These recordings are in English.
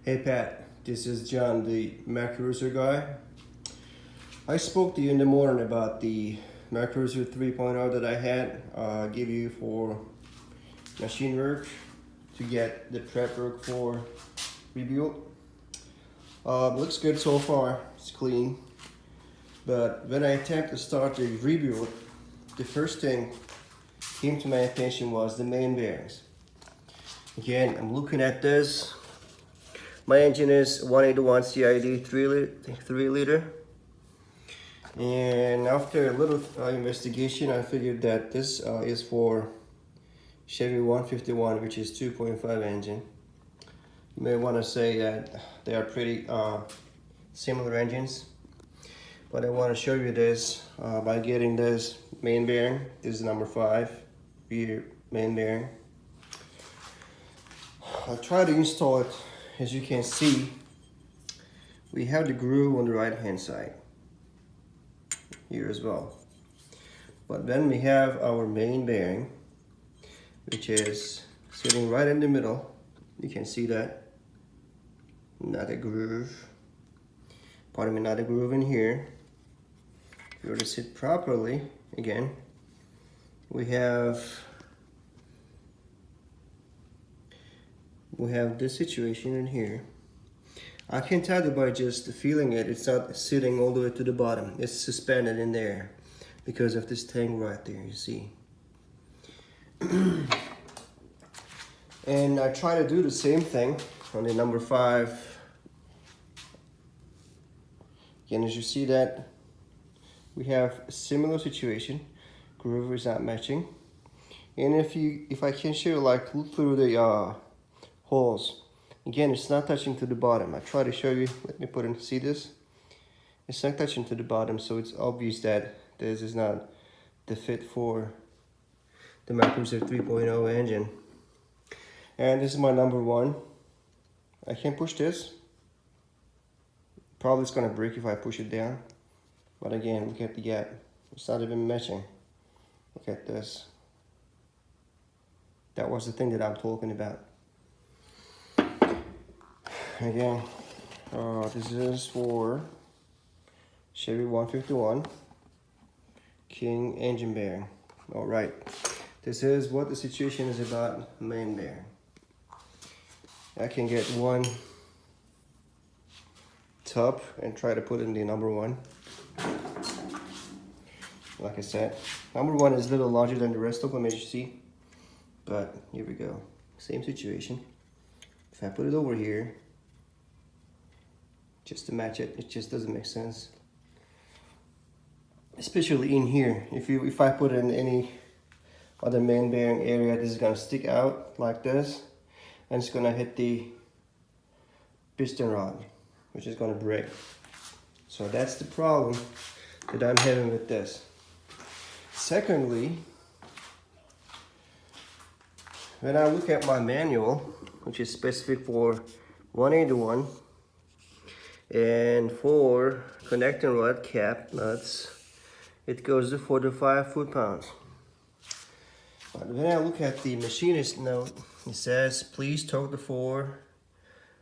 Hey Pat, this is John, the Mercruiser guy. I spoke to you in the morning about the Mercruiser 3.0 that I had give you for machine work to get the prep work for rebuild. Looks good so far, it's clean. But when I attempt to start the rebuild, the first thing came to my attention was the main bearings. Again, I'm looking at this. My engine is 181 CID 3 liter. And after a little investigation, I figured that this is for Chevy 151, which is 2.5 engine. You may want to say that they are pretty similar engines. But I want to show you this by getting this main bearing. This is number 5, rear main bearing. I'll try to install it. As you can see, we have the groove on the right hand side here as well. But then we have our main bearing, which is sitting right in the middle. You can see that. Not a groove. Pardon me, not a groove in here. If you were to sit properly, again, we have this situation in here. I can tell you by just feeling it, it's not sitting all the way to the bottom. It's suspended in there because of this thing right there, you see. And I try to do the same thing on the number 5. Again, as you see that, we have a similar situation. Groove is not matching. And if I can show you, like, look through the holes. Again, it's not touching to the bottom. I try to show you. Let me put in, see this? It's not touching to the bottom, so it's obvious that this is not the fit for the Mercruiser 3.0 engine. And this is my number 1. I can push this. Probably it's gonna break if I push it down. But again, look at the gap. It's not even matching. Look at this. That was the thing that I'm talking about. Again, this is for Chevy 151 King engine bearing. All right, this is what the situation is about main bearing. I can get one tub and try to put in the number 1. Like I said, number 1 is a little larger than the rest of them, as you see. But here we go, same situation. If I put it over here, just to match it, it just doesn't make sense. Especially in here, if I put it in any other main bearing area, this is gonna stick out like this, and it's gonna hit the piston rod, which is gonna break. So that's the problem that I'm having with this. Secondly, when I look at my manual, which is specific for 181, and for connecting rod cap nuts, it goes to 45 foot-pounds. But when I look at the machinist note, it says, please torque the 4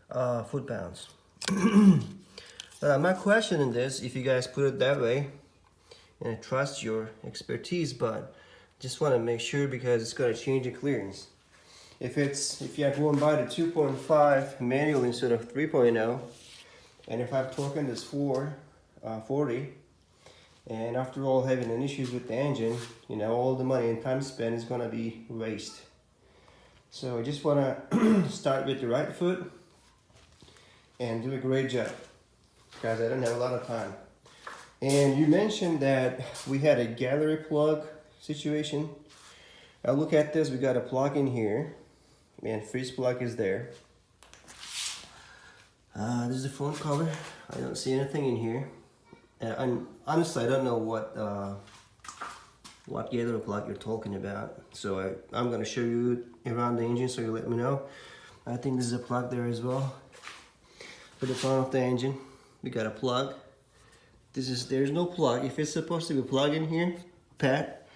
foot-pounds. I'm not questioning this if you guys put it that way, and I trust your expertise, but just want to make sure because it's going to change the clearance. If you have one by the 2.5 manual instead of 3.0, and if I'm torquing this 440, and after all having an issues with the engine, you know, all the money and time spent is gonna be waste. So I just wanna start with the right foot and do a great job, because I don't have a lot of time. And you mentioned that we had a gallery plug situation. Now look at this, we got a plug in here, and freeze plug is there. This is the front cover. I don't see anything in here. And honestly, I don't know what gallery plug you're talking about. So I'm gonna show you around the engine so you let me know. I think this is a plug there as well. For the front of the engine, we got a plug. There's no plug. If it's supposed to be a plug in here, Pat,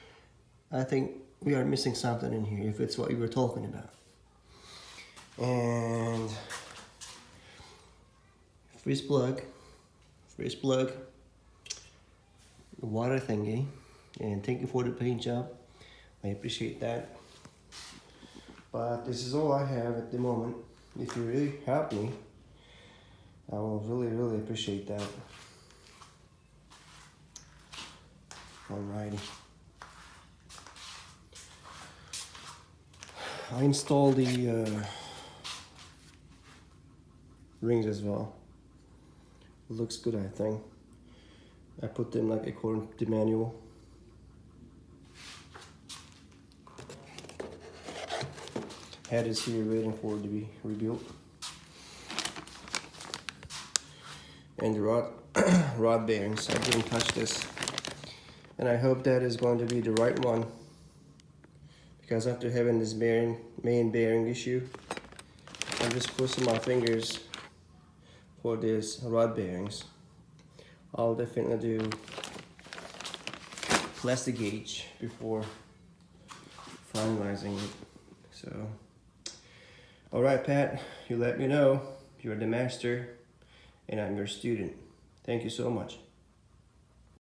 I think we are missing something in here if it's what you were talking about. And freeze plug, water thingy, and thank you for the paint job. I appreciate that. But this is all I have at the moment. If you really help me, I will really appreciate that. Alrighty. I installed the rings as well. It looks good, I think. I put them like according to the manual. Head is here waiting for it to be rebuilt. And the rod bearings, I didn't touch this. And I hope that is going to be the right one. Because after having this main bearing issue, I'm just crossing my fingers for these rod bearings. I'll definitely do plastic gauge before finalizing it. So, all right, Pat, you let me know. You're the master and I'm your student. Thank you so much.